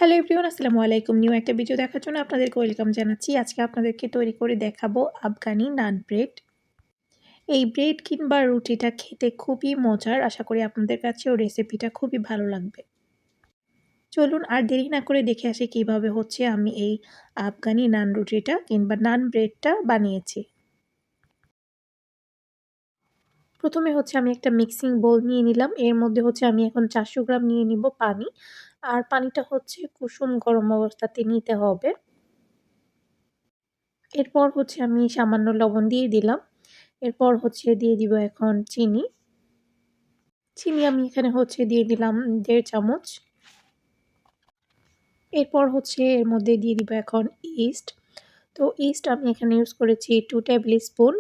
Hello everyone, আসসালামু আলাইকুম। New একটা ভিডিও দেখার জন্য আপনাদেরকে ওয়েলকাম জানাচ্ছি। আজকে আপনাদেরকে তৈরি করে দেখাবো আফগানি নান ব্রেড। এই ব্রেড কিংবা রুটিটা খেতে খুবই মজার। আশা করি আপনাদের কাছেও রেসিপিটা খুবই ভালো লাগবে। চলুন আর দেরি না করে দেখে আসি কিভাবে হচ্ছে আমি এই আফগানি নান রুটিটা কিংবা নান ব্রেডটা বানিয়েছি। প্রথমে হচ্ছে আমি একটা মিক্সিং বোল নিয়ে নিলাম। এর মধ্যে হচ্ছে আমি এখন 400 গ্রাম নিয়ে নিব পানি। আর পানিটা হচ্ছে কুসুম গরম অবস্থাতে নিতে হবে। এরপর হচ্ছে আমি সামান্য লবণ দিয়ে দিলাম। এরপর হচ্ছে দিয়ে দিব এখন চিনি। চিনি আমি এখানে হচ্ছে দিয়ে দিলাম 1.5 চামচ। এরপর হচ্ছে এর মধ্যে দিয়ে দিব এখন ইস্ট। তো ইস্ট আমি এখানে ইউজ করেছি 2 টেবিল স্পুন।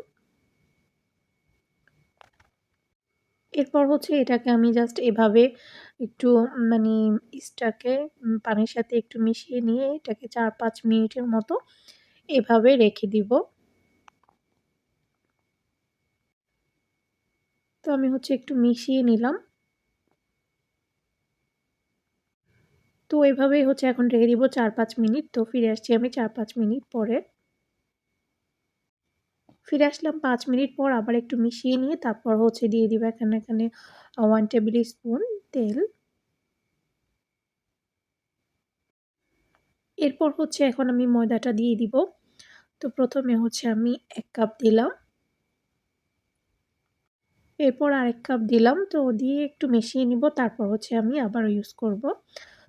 এরপর হচ্ছে এটাকে আমি জাস্ট এভাবে একটু মানে ইস্টটাকে পানির সাথে একটু মিশিয়ে নিয়ে এটাকে 4-5 মিনিটের মতো এভাবে রেখে দিব। তো আমি হচ্ছে একটু মিশিয়ে নিলাম। তো এভাবেই হচ্ছে এখন রেখে দিব 4-5 মিনিট। তো ফিরে আসছি আমি 4-5 মিনিট পরে। ফিরে আসলাম 5 মিনিট পর আবার একটু মিশিয়ে নিয়ে তারপর হচ্ছে দিয়ে দিব এখানে 1 টেবিল স্পুন তেল। এরপর হচ্ছে এখন আমি ময়দাটা দিয়ে দিব। তো প্রথমে হচ্ছে আমি 1 কাপ দিলাম। এরপর আরেক কাপ দিলাম। তো দিয়ে একটু মিশিয়ে নিব। তারপর হচ্ছে আমি আবারও ইউজ করব।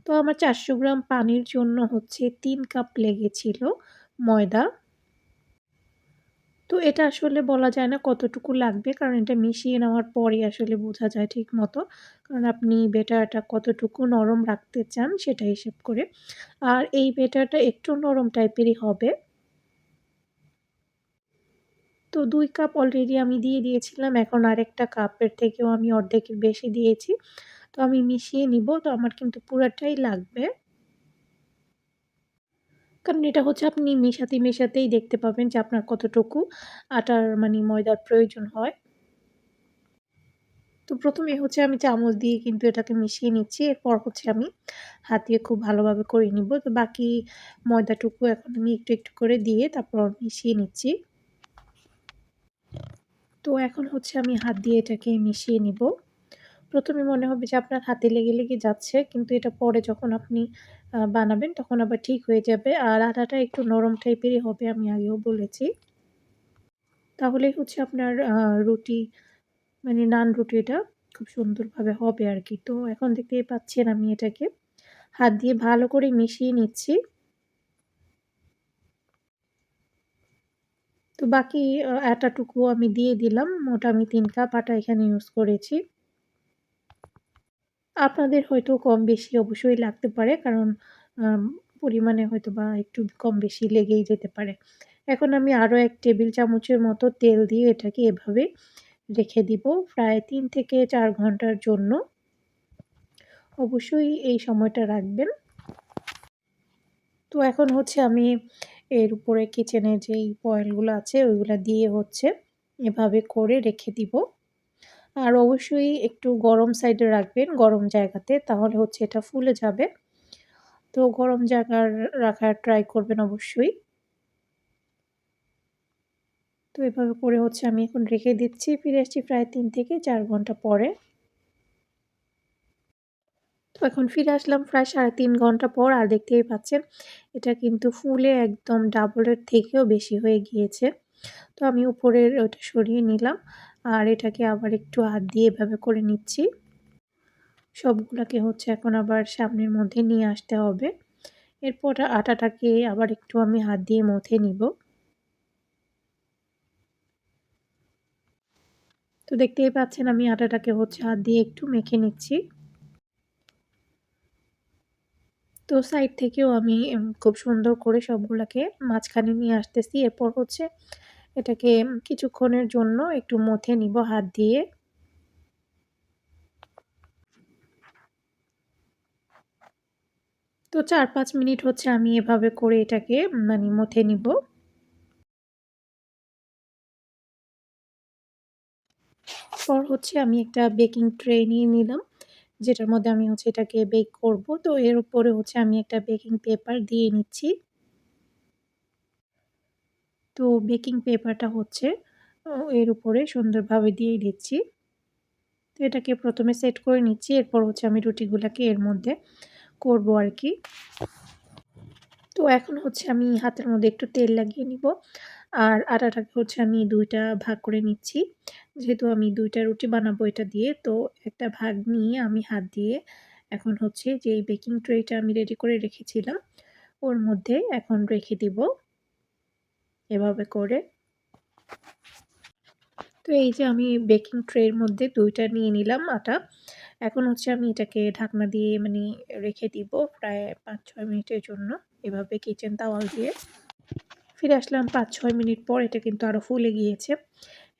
তো আমার 400 গ্রাম পানির জন্য হচ্ছে 3 কাপ লেগেছিল ময়দা। তো এটা আসলে বলা যায় না কতটুকু লাগবে, কারণ এটা মিশিয়ে নেওয়ার পরই আসলে বোঝা যায় ঠিকমতো। কারণ আপনি ব্যাটারটা কতটুকু নরম রাখতে চান সেটা হিসেব করে। আর এই ব্যাটারটা একটু নরম টাইপেরই হবে। তো 2 কাপ অলরেডি আমি দিয়ে দিয়েছিলাম। এখন আরেকটা কাপের থেকেও আমি অর্ধেকের বেশি দিয়েছি। তো আমি মিশিয়ে নিব। তো আমার কিন্তু পুরাটাই লাগবে। কারণ এটা হচ্ছে আপনি মেশাতেই দেখতে পাবেন যে আপনার কতটুকু আটার ময়দার প্রয়োজন হয়। তো ১ম এ হচ্ছে আমি চামচ দিয়ে কিন্তু এটাকে মিশিয়ে নিচ্ছি। এরপর হচ্ছে আমি হাত দিয়ে খুব ভালোভাবে করে নিব। তো বাকি ময়দাটুকু এখন আমি একটু করে দিয়ে তারপর মিশিয়ে নিচ্ছি। তো এখন হচ্ছে আমি হাত দিয়ে এটাকে মিশিয়ে নিব। ১ম এ মনে হবে যে আপনার হাতে লেগে যাচ্ছে। কিন্তু এটা পরে যখন আপনি বানাবেন তখন আবার ঠিক হয়ে যাবে। আর আটাটা একটু নরম টাইপেরই হবে, আমি আগেও বলেছি। তাহলেই হচ্ছে আপনার রুটি নান রুটিটা খুব সুন্দরভাবে হবে আরকি। তো এখন দেখতেই পাচ্ছেন আমি এটাকে হাত দিয়ে ভালো করে মিশিয়ে নিচ্ছি। তো বাকি আটাটুকুও আমি দিয়ে দিলাম। মোট আমি ৩ কাপ আটা এখানে ইউজ করেছি। আপনাদের হয়তো কম বেশি অবশ্যই লাগতে পারে, কারণ আম পরিমাণে হয়তোবা একটু কম বেশি লেগেই যেতে পারে। এখন আমি আরও ১ টেবিল চামচের মতো তেল দিয়ে এটাকে এভাবে রেখে দিব প্রায় ৩ থেকে ৪ ঘন্টার জন্য। অবশ্যই এই সময়টা রাখবেন। তো এখন হচ্ছে আমি এর উপরে কিচেনের যেই ফয়েলগুলো আছে ওইগুলা দিয়ে হচ্ছে এভাবে করে রেখে দিব। আর অবশ্যই একটু গরম সাইডে রাখবেন, গরম জায়গাতে, তাহলে হচ্ছে এটা ফুলে যাবে। তো গরম জায়গার রাখার ট্রাই করবেন অবশ্যই। তো এভাবে করে হচ্ছে আমি এখন রেখে দিচ্ছি। ফিরে আসছি প্রায় ৩ থেকে ৪ ঘন্টা পরে। তো এখন ফিরে আসলাম প্রায় ৩.৫ ঘন্টা পর। আর দেখতেই পাচ্ছেন এটা কিন্তু ফুলে একদম ডাবলের থেকেও বেশি হয়ে গিয়েছে। তো আমি উপরের ওটা সরিয়ে নিলাম। আর এটাকে আবার একটু হাত দিয়ে এভাবে করে নিচ্ছি। সবগুলাকে হচ্ছে এখন আবার সামনের মধ্যে নিয়ে আসতে হবে। এরপর আটাটাকে আবার একটু আমি হাত দিয়ে মথে নিব। তো দেখতেই পাচ্ছেন আমি আটাটাকে হচ্ছে হাত দিয়ে একটু মেখে নিচ্ছি। তো সাইড থেকেও আমি খুব সুন্দর করে সবগুলাকে মাঝখানে নিয়ে আসতেছি। এরপর হচ্ছে এটাকে কিছুক্ষণের জন্য একটু মথে নিব হাত দিয়ে। তো ৪-৫ মিনিট হচ্ছে আমি এভাবে করে এটাকে মথে নিব। পর হচ্ছে আমি একটা বেকিং ট্রে নিয়ে নিলাম। যেটার মধ্যে আমি হচ্ছে এটাকে বেক করব। তো এর উপরে হচ্ছে আমি একটা বেকিং পেপার দিয়ে নিচ্ছি। তো বেকিং পেপারটা হচ্ছে এর উপরে সুন্দরভাবে দিয়ে দিচ্ছি। তো এটাকে ১ম এ সেট করে নিচ্ছি। এরপর হচ্ছে আমি রুটিগুলাকে এর মধ্যে করব আরকি। তো এখন হচ্ছে আমি হাতের মধ্যে একটু তেল লাগিয়ে নিব। আর আটাটাকে হচ্ছে আমি ২ টা ভাগ করে নিচ্ছি। যেহেতু আমি ২ টা রুটি বানাবো এটা দিয়ে, তো একটা ভাগ নিয়ে আমি হাত দিয়ে এখন হচ্ছে যেই বেকিং ট্রেটা আমি রেডি করে রেখেছিলাম, ওর মধ্যে এখন রেখে দিব এভাবে করে। তো এই যে আমি বেকিং ট্রের মধ্যে ২ টা নিয়ে নিলাম আটা। এখন হচ্ছে আমি এটাকে ঢাকনা দিয়ে রেখে দিব প্রায় ৫-৬ মিনিটের জন্য এভাবে কিচেন তাওয়াল দিয়ে। ফিরে আসলাম ৫-৬ মিনিট পর, এটা কিন্তু আরো ফুলে গিয়েছে।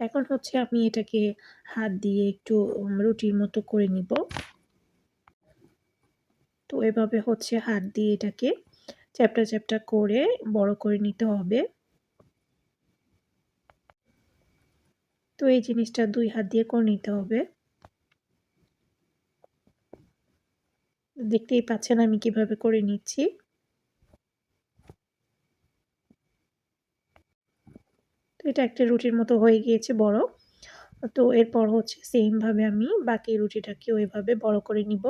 এখন হচ্ছে আমি এটাকে হাত দিয়ে একটু রুটির মতো করে নিব। তো এভাবে হচ্ছে হাত দিয়ে এটাকে চ্যাপ্টা, চ্যাপ্টা করে বড় করে নিতে হবে। তো এই জিনিসটা ২ হাত দিয়ে করে নিতে হবে। দেখতেই পাচ্ছেন আমি কিভাবে করে নিচ্ছি। তো এটা একটা রুটির মতো হয়ে গিয়েছে বড়। তো এরপর হচ্ছে সেম ভাবে আমি বাকি রুটিটাকেও এভাবে বড় করে নিব।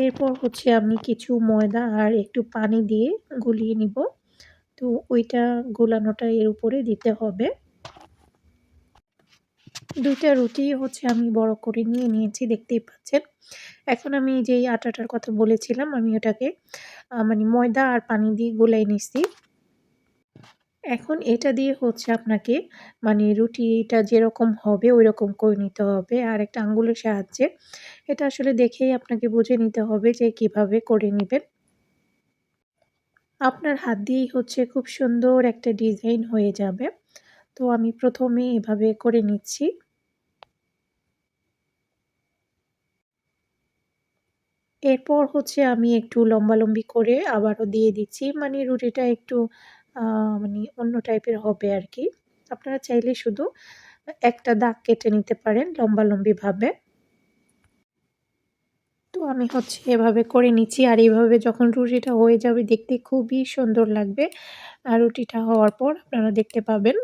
এরপর হচ্ছে আমি কিছু ময়দা আর একটু পানি দিয়ে গুলিয়ে নিব। তো ওইটা গোলানোটা এর উপরে দিতে হবে। ২ টা রুটি হচ্ছে আমি বড় করে নিয়ে নিয়েছি, দেখতেই পাচ্ছেন। এখন আমি যেই আটাটার কথা বলেছিলাম আমি ওটাকে ময়দা আর পানি দিয়ে গোলাই নিচ্ছি। এখন এটা দিয়ে হচ্ছে আপনাকে রুটিটা যেরকম হবে ঐরকম করে নিতে হবে। আর একটা আঙ্গুলের সাহায্যে এটা আসলে দেখেই আপনাকে বুঝে নিতে হবে যে কিভাবে করে নিবেন। আপনার হাত দিয়েই হচ্ছে খুব সুন্দর একটা ডিজাইন হয়ে যাবে। তো আমি ১ম এ এভাবে করে নিচ্ছি। এরপর হচ্ছে আমি একটু লম্বালম্বি করে আবারও দিয়ে দিচ্ছি। রুটিটা একটু আ অন্য টাইপের হবে আরকি। আপনারা চাইলে শুধু একটা দাগ কেটে নিতে পারেন লম্বালম্বিভাবে। তো আমি হচ্ছে এভাবে করে নিচ্ছি। আর এভাবে যখন রুটিটা হয়ে যাবে দেখতে খুবই সুন্দর লাগবে। আর রুটিটা হওয়ার পর আপনারা দেখতে পাবেন।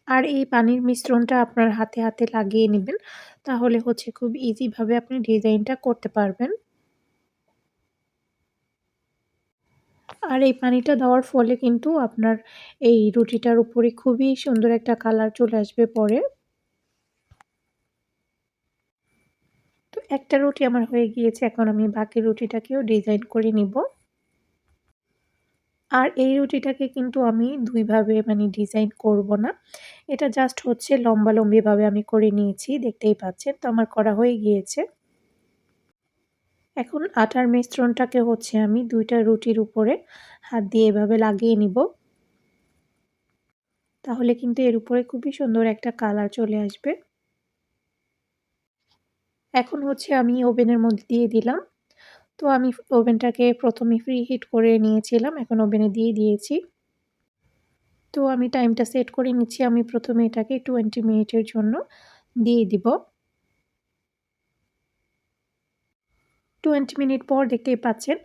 আর এই পানির মিশ্রণটা আপনার হাতে, হাতে লাগিয়ে নিবেন। তাহলে হচ্ছে খুব ইজি ভাবে আপনি ডিজাইনটা করতে পারবেন। আর এই পানিটা দেওয়ার ফলে কিন্তু আপনার এই রুটিটার উপরে খুবই সুন্দর একটা কালার চলে আসবে পরে। তো একটা রুটি আমার হয়ে গিয়েছে। এখন আমি বাকি রুটিটাকেও ডিজাইন করে নিব। আর এই রুটিটাকে কিন্তু আমি ২ ভাবে ডিজাইন করব না। এটা জাস্ট হচ্ছে লম্বালম্বিভাবে আমি করে নিয়েছি। দেখতেই পাচ্ছেন। তো আমার করা হয়ে গিয়েছে। এখন আটার মিশ্রণটাকে হচ্ছে আমি ২ টা রুটির উপরে হাত দিয়ে এভাবে লাগিয়ে নিব। তাহলে কিন্তু এর উপরে খুবই সুন্দর একটা কালার চলে আসবে। এখন হচ্ছে আমি ওভেনের মধ্যে দিয়ে দিলাম। তো আমি ওভেনটাকে ১ম এ প্রি হিট করে নিয়েছিলাম। এখন ওভেনে দিয়ে দিয়েছি। তো আমি টাইমটা সেট করে নিচ্ছি। আমি ১ম এ এটাকে ২০ মিনিটের জন্য দিয়ে দিব। ২০ মিনিট পর দেখতেই পাচ্ছেন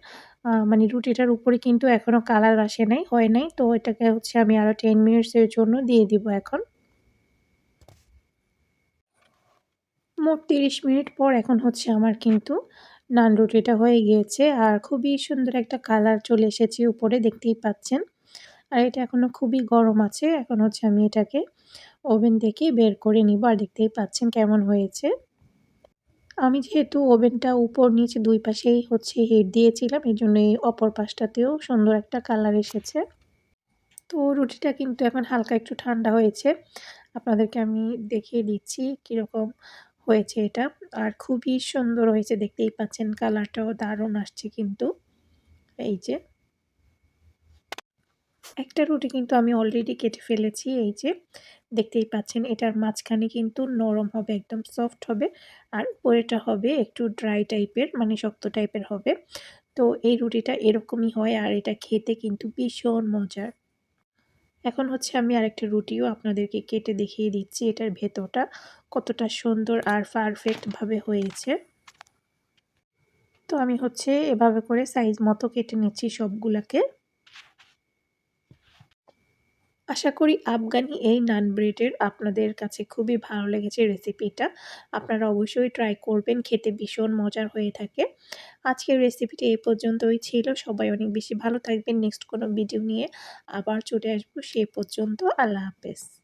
রুটিটার উপরে কিন্তু এখনো কালার আসে নাই, হয় নাই। তো এটাকে হচ্ছে আমি আরো ১০ মিনিটস এর জন্য দিয়ে দিব এখন। মোট ৩০ মিনিট পর এখন হচ্ছে আমার কিন্তু নান রুটিটা হয়ে গিয়েছে। আর খুবই সুন্দর একটা কালার চলে এসেছে উপরে, দেখতেই পাচ্ছেন। আর এটা এখনো খুবই গরম আছে। এখন হচ্ছে আমি এটাকে ওভেন থেকে বের করে নিব। আর দেখতেই পাচ্ছেন কেমন হয়েছে। আমি যেহেতু ওভেনটা উপর নিচ ২ পাশেই হচ্ছে হিট দিয়েছিলাম, এজন্য এই অপর পাশটাতেও সুন্দর একটা কালার এসেছে। তো রুটিটা কিন্তু এখন হালকা একটু ঠান্ডা হয়েছে। আপনাদেরকে আমি দেখিয়ে দিচ্ছি কিরকম হয়েছে এটা। আর খুবই সুন্দর হয়েছে, দেখতেই পাচ্ছেন কালারটাও দারুণ আসছে কিন্তু। এই যে একটা রুটি কিন্তু আমি অলরেডি কেটে ফেলেছি, এই যে দেখতেই পাচ্ছেন এটার মাঝখানে কিন্তু নরম হবে, একদম সফট হবে। আর উপরেটা হবে একটু ড্রাই টাইপের, শক্ত টাইপের হবে। তো এই রুটিটা এরকমই হয় আর এটা খেতে কিন্তু ভীষণ মজার। এখন হচ্ছে আমি আরেকটা রুটিও আপনাদেরকে কেটে দেখিয়ে দিচ্ছি এটার ভেতরটা কতটা সুন্দর আর পারফেক্টভাবে হয়েছে। তো আমি হচ্ছে এভাবে করে সাইজ মতো কেটে নিচ্ছি সবগুলাকে। আশা করি আফগানি এই নান ব্রেডের আপনাদের কাছে খুবই ভালো লেগেছে রেসিপিটা। আপনারা অবশ্যই ট্রাই করবেন, খেতে ভীষণ মজার হয়ে থাকে। আজকের রেসিপিটি এই পর্যন্তই ছিল। সবাই অনেক বেশি ভালো থাকবেন। নেক্সট কোনো ভিডিও নিয়ে আবার চলে আসবো। সে পর্যন্ত আল্লাহ হাফেজ।